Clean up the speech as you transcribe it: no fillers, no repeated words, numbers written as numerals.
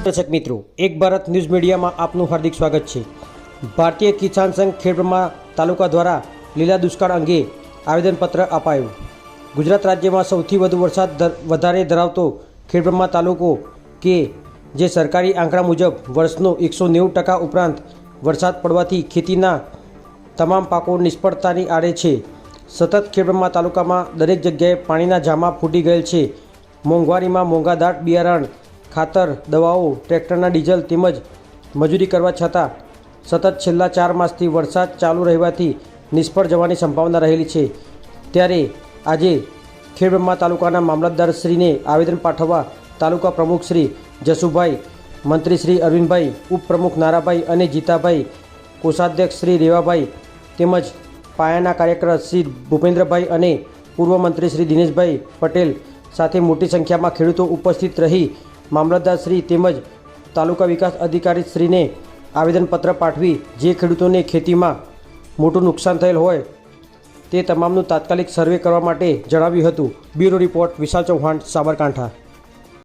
દર્શક મિત્રો, એક ભારત ન્યૂઝ મીડિયામાં આપનું હાર્દિક સ્વાગત છે। ભારતીય કિસાન સંઘ ખેડબ્રહ્મા તાલુકા દ્વારા લીલા દુષ્કાળ અંગે આવેદનપત્ર અપાયું। ગુજરાત રાજ્યમાં સૌથી વધુ વરસાદ વધારે ધરાવતો ખેડબ્રહ્મા તાલુકો કે જે સરકારી આંકડા મુજબ વર્ષનો 190% ઉપરાંત વરસાદ પડવાથી ખેતીના તમામ પાકો નિષ્ફળતાની આડે છે। સતત ખેડબ્રહ્મા તાલુકામાં દરેક જગ્યાએ પાણીના જામા ફૂટી ગયેલ છે। મોંઘવારીમાં મોંઘાદાટ બિયારણ, ખાતર, દવાઓ, ટ્રેક્ટરના ડીઝલ તેમજ મજૂરી કરવા છતાં સતત છેલ્લા 4 માસથી વરસાદ ચાલુ રહેવાથી નિષ્ફળ જવાની સંભાવના રહેલી છે। ત્યારે આજે ખેડબ્રહ્મા તાલુકાના મામલતદારશ્રીને આવેદન પાઠવવા તાલુકા પ્રમુખ શ્રી જસુભાઈ, મંત્રી શ્રી અરવિંદભાઈ, ઉપપ્રમુખ નારાભાઈ અને જીતાભાઈ, કોષાધ્યક્ષ શ્રી રેવાભાઈ તેમજ પાયાના કાર્યકર શ્રી ભૂપેન્દ્રભાઈ અને પૂર્વ મંત્રી શ્રી દિનેશભાઈ પટેલ સાથે મોટી સંખ્યામાં ખેડૂતો ઉપસ્થિત રહી મામલતદારશ્રી તેમજ તાલુકા વિકાસ અધિકારીશ્રીને આવેદનપત્ર પાઠવી જે ખેડૂતોને ખેતીમાં મોટું નુકસાન થયેલ હોય તે તમામનું તાત્કાલિક સર્વે કરવા માટે જણાવ્યું હતું। બ્યુરો રિપોર્ટ વિશાલ ચૌહાણ, સાબરકાંઠા।